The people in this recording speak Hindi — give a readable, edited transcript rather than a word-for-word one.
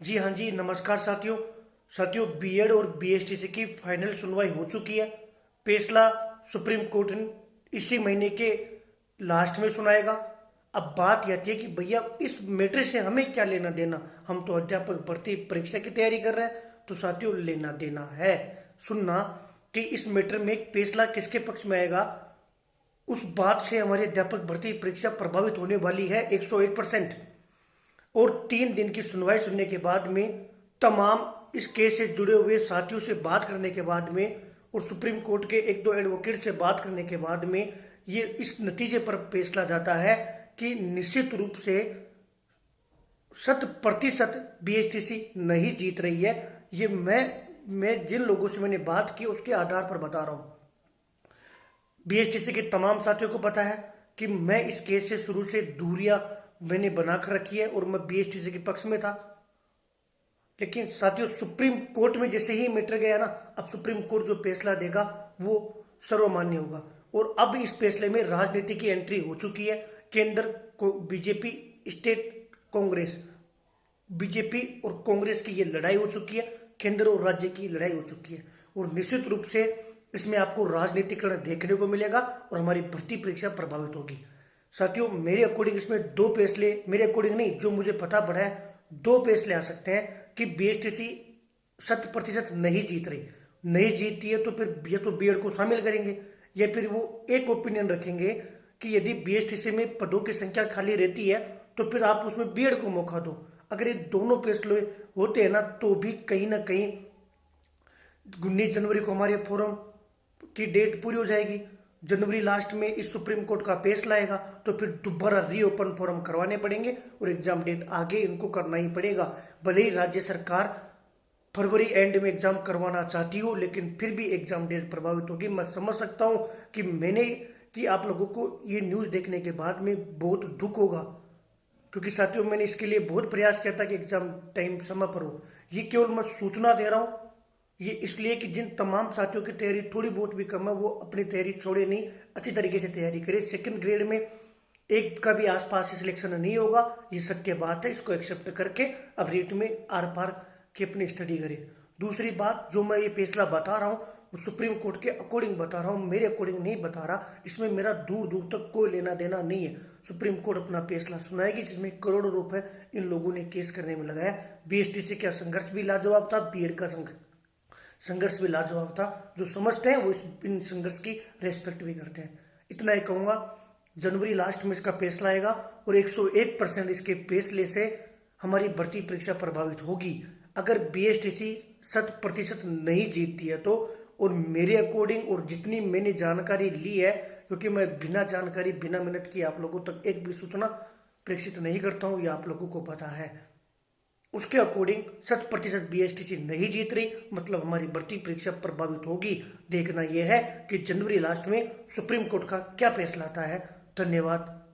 जी हाँ जी, नमस्कार साथियों। बीएड और बीएसटीसी की फाइनल सुनवाई हो चुकी है। फैसला सुप्रीम कोर्ट ने इसी महीने के लास्ट में सुनाएगा। अब बात यह थी कि भैया इस मैटर से हमें क्या लेना देना। हम तो अध्यापक भर्ती परीक्षा की तैयारी कर रहे हैं, तो साथियों लेना देना है सुनना कि इस मैटर में फैसला किसके पक्ष में आएगा। उस बात से हमारी अध्यापक भर्ती परीक्षा प्रभावित होने वाली है 101%। और 3 दिन की सुनवाई सुनने के बाद में तमाम इस केस से जुड़े हुए साथियों से बात करने के बाद में और सुप्रीम कोर्ट के एक दो एडवोकेट से बात करने के बाद में ये इस नतीजे पर फैसला जाता है कि निश्चित रूप से 100% बीएसटीसी नहीं जीत रही है। ये मैं जिन लोगों से मैंने बात की उसके आधार पर बता रहा हूँ। बीएसटीसी के तमाम साथियों को पता है कि मैं इस केस से शुरू से दूरियां मैंने बनाकर रखी है और मैं बीएसटीसी के पक्ष में था। लेकिन साथियों सुप्रीम कोर्ट में जैसे ही मैटर गया ना, अब सुप्रीम कोर्ट जो फैसला देगा वो सर्वमान्य होगा। और अब इस फैसले में राजनीति की एंट्री हो चुकी है। केंद्र को बीजेपी, स्टेट कांग्रेस, बीजेपी और कांग्रेस की ये लड़ाई हो चुकी है। केंद्र और राज्य की लड़ाई हो चुकी है और निश्चित रूप से इसमें आपको राजनीतिकरण देखने को मिलेगा और हमारी भर्ती परीक्षा प्रभावित होगी। साथियों मेरे अकॉर्डिंग इसमें दो फैसले, मेरे अकॉर्डिंग नहीं, जो मुझे पता पड़ा है, दो फैसले आ सकते हैं कि बीएसटीसी 100% नहीं जीत रही। नहीं जीतती है तो फिर या तो बीएड को शामिल करेंगे या फिर वो एक ओपिनियन रखेंगे कि यदि बीएसटीसी में पदों की संख्या खाली रहती है तो फिर आप उसमें बीएड को मौका दो। अगर ये दोनों फैसले होते हैं ना तो भी कहीं ना कहीं 19 जनवरी को हमारे फॉरम की डेट पूरी हो जाएगी। जनवरी लास्ट में इस सुप्रीम कोर्ट का फैसला आएगा तो फिर दोबारा रीओपन फॉरम करवाने पड़ेंगे और एग्जाम डेट आगे इनको करना ही पड़ेगा। भले ही राज्य सरकार फरवरी एंड में एग्जाम करवाना चाहती हो, लेकिन फिर भी एग्जाम डेट प्रभावित होगी। मैं समझ सकता हूं कि आप लोगों को ये न्यूज़ देखने के बाद में बहुत दुख होगा, क्योंकि साथियों मैंने इसके लिए बहुत प्रयास किया था कि एग्जाम टाइम समय पर हो। ये केवल मैं सूचना दे रहा हूँ, ये इसलिए कि जिन तमाम साथियों की तैयारी थोड़ी बहुत भी कम है वो अपनी तैयारी छोड़े नहीं, अच्छी तरीके से तैयारी करे। सेकंड ग्रेड में एक का भी आसपास से सिलेक्शन नहीं होगा, ये सत्य बात है, इसको एक्सेप्ट करके अब रीट में आर पार की अपनी स्टडी करें। दूसरी बात, जो मैं ये फैसला बता रहा हूँ वो सुप्रीम कोर्ट के अकॉर्डिंग बता रहा हूँ, मेरे अकॉर्डिंग नहीं बता रहा। इसमें मेरा दूर दूर तक कोई लेना देना नहीं है। सुप्रीम कोर्ट अपना फैसला सुनाएगी जिसमें करोड़ों रुपए इन लोगों ने केस करने में लगाया। बीएसटीसी का संघर्ष भी लाजवाब था, बीएड का संघर्ष भी लाजवाब था। जो समझते हैं वो इन संघर्ष की रेस्पेक्ट भी करते हैं। इतना ही कहूँगा, जनवरी लास्ट में इसका फैसला आएगा और 101% इसके फैसले से हमारी भर्ती परीक्षा प्रभावित होगी। अगर बीएसटीसी 100% नहीं जीतती है तो, और मेरे अकॉर्डिंग और जितनी मैंने जानकारी ली है, क्योंकि मैं बिना जानकारी बिना मेहनत की आप लोगों तक एक भी सूचना प्रेषित नहीं करता हूँ, ये आप लोगों को पता है, उसके अकॉर्डिंग 100% बीएसटीसी नहीं जीत रही, मतलब हमारी भर्ती परीक्षा प्रभावित होगी। देखना यह है कि जनवरी लास्ट में सुप्रीम कोर्ट का क्या फैसला आता है। धन्यवाद।